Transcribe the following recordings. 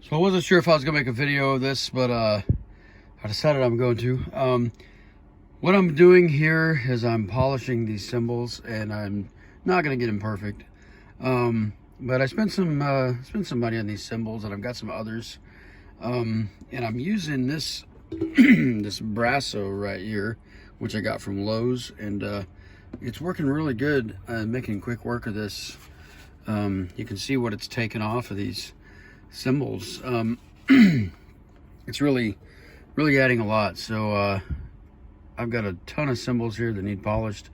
So I wasn't sure if I was gonna make a video of this, but I decided I'm going to. What I'm doing here is I'm polishing these cymbals, and I'm not gonna get them perfect. But I spent some money on these cymbals, and I've got some others. And I'm using this this Brasso right here, which I got from Lowe's, and it's working really good. Making quick work of this. You can see what it's taken off of these cymbals. It's really adding a lot. So I've got a ton of cymbals here that need polished,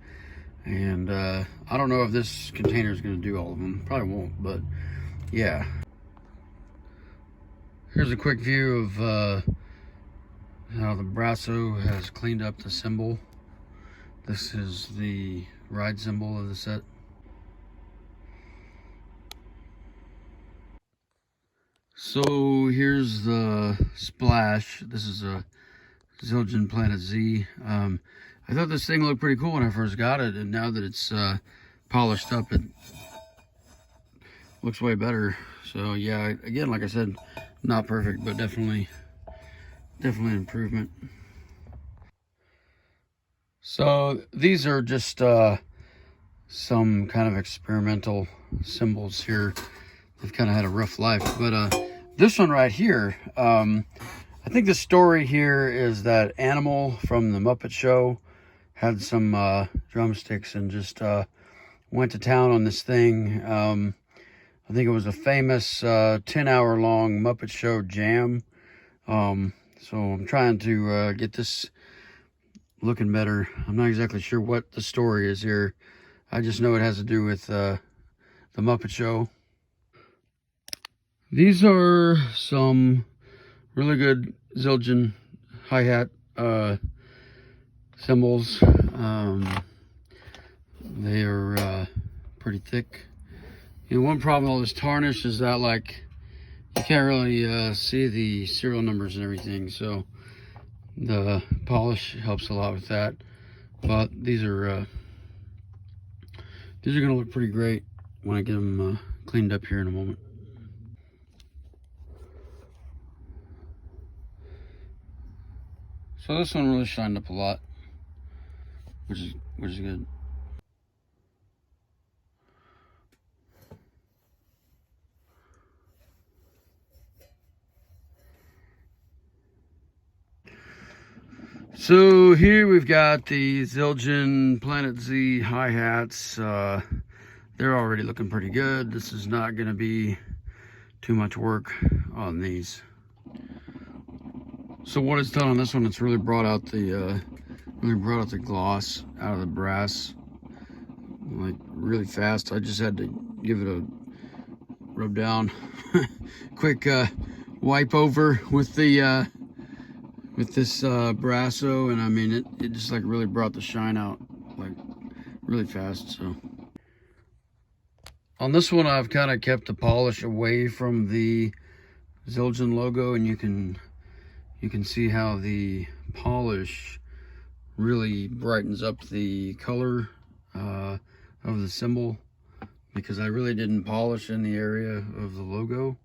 and I don't know if this container is going to do all of them. Probably won't, but yeah. Here's a quick view of how the Brasso has cleaned up the cymbal. This is the ride cymbal of the set. So here's the splash. This is a Zildjian Planet Z. I thought this thing looked pretty cool when I first got it, and now that it's polished up, it looks way better. So yeah, again, like I said, not perfect, but definitely an improvement. So these are just some kind of experimental cymbals here. They've kind of had a rough life, but this one right here, I think the story here is that Animal from the Muppet Show had some drumsticks and just went to town on this thing. I think it was a famous 10-hour long Muppet Show jam. So I'm trying to get this looking better. I'm not exactly sure what the story is here. I just know it has to do with the Muppet Show. These are some really good Zildjian hi-hat cymbals. They are pretty thick. You know, one problem with all this tarnish is that, like, you can't really see the serial numbers and everything, so the polish helps a lot with that. But these are gonna look pretty great when I get them cleaned up here in a moment. So this one really shined up a lot, which is good. So here we've got the Zildjian Planet Z hi-hats. They're already looking pretty good. This is not going to be too much work on these. So what it's done on this one, it's really brought out the gloss out of the brass, like, really fast. I just had to give it a rub down, quick wipe over with the with this Brasso, and I mean it just like really brought the shine out like really fast. So on this one, I've kind of kept the polish away from the Zildjian logo, and you can see how the polish really brightens up the color of the cymbal, because I really didn't polish in the area of the logo.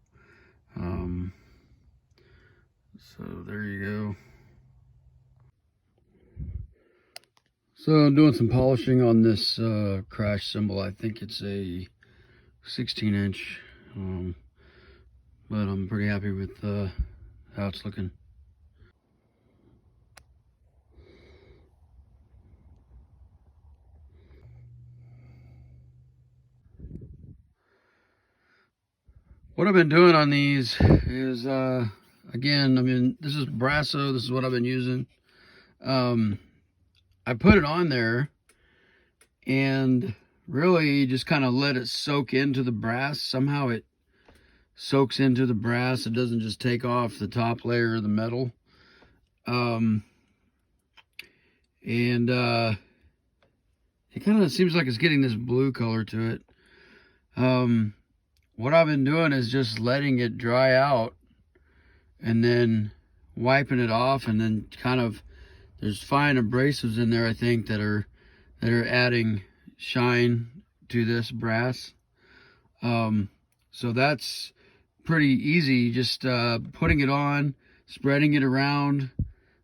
So there you go. So I'm doing some polishing on this crash cymbal. I think it's a 16-inch, but I'm pretty happy with how it's looking. What I've been doing on these is, again, I mean, this is Brasso. This is what I've been using. I put it on there and really just kind of let it soak into the brass. Somehow it soaks into the brass. It doesn't just take off the top layer of the metal. And it kind of seems like it's getting this blue color to it. What I've been doing is just letting it dry out and then wiping it off, and then kind of, there's fine abrasives in there, I think, that are adding shine to this brass. So that's pretty easy, just putting it on, spreading it around,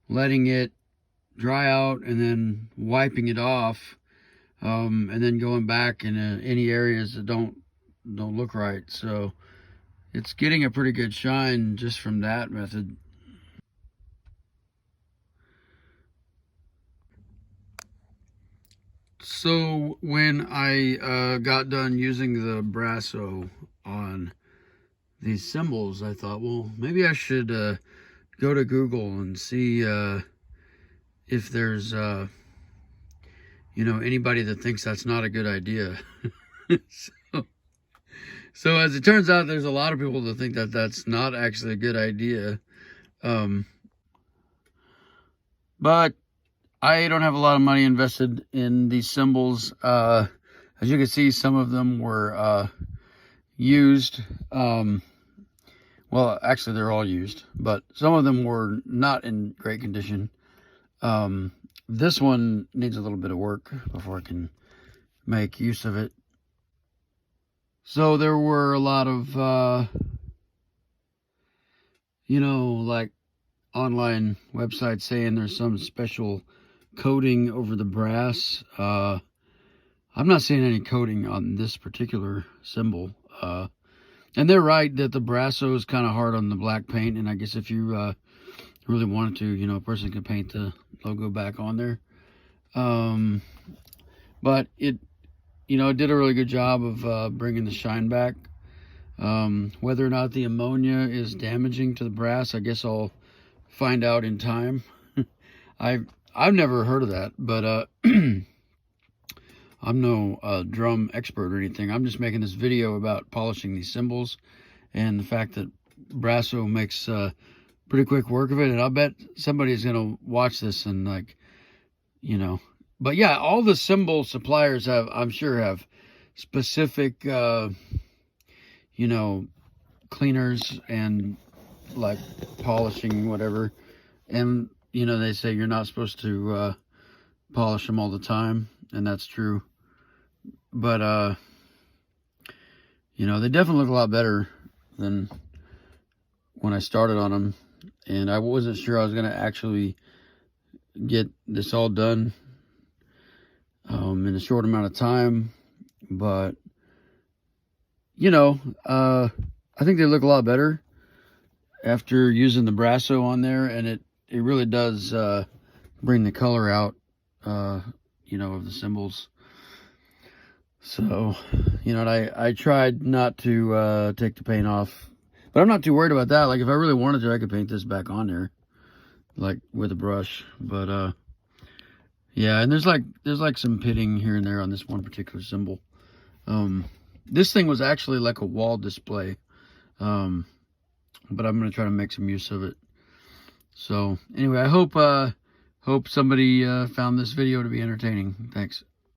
letting it dry out, and then wiping it off, and then going back in any areas that don't look right. So it's getting a pretty good shine just from that method. So when I got done using the Brasso on these cymbals, I thought, well, maybe I should go to Google and see if there's anybody that thinks that's not a good idea. So as it turns out, there's a lot of people that think that that's not actually a good idea. But I don't have a lot of money invested in these cymbals. As you can see, some of them were used. Well, actually, they're all used, but some of them were not in great condition. This one needs a little bit of work before I can make use of it. So there were a lot of, like online websites saying there's some special coating over the brass. I'm not seeing any coating on this particular cymbal. And they're right that the Brasso is kind of hard on the black paint. And I guess if you really wanted to, a person could paint the logo back on there. But it did a really good job of bringing the shine back. Whether or not the ammonia is damaging to the brass, I guess I'll find out in time. I've never heard of that, but I'm no drum expert or anything. I'm just making this video about polishing these cymbals and the fact that Brasso makes pretty quick work of it. And I'll bet somebody's going to watch this and But yeah, all the cymbal suppliers I'm sure have specific, cleaners and like polishing, whatever. And, they say you're not supposed to polish them all the time. And that's true. But, they definitely look a lot better than when I started on them. And I wasn't sure I was going to actually get this all done in a short amount of time. But, I think they look a lot better after using the Brasso on there. And it really does bring the color out, of the cymbals. So, I tried not to take the paint off, but I'm not too worried about that. Like, if I really wanted to, I could paint this back on there, like with a brush. But yeah, and there's like some pitting here and there on this one particular cymbal. This thing was actually like a wall display, but I'm gonna try to make some use of it. So anyway, I hope somebody found this video to be entertaining. Thanks.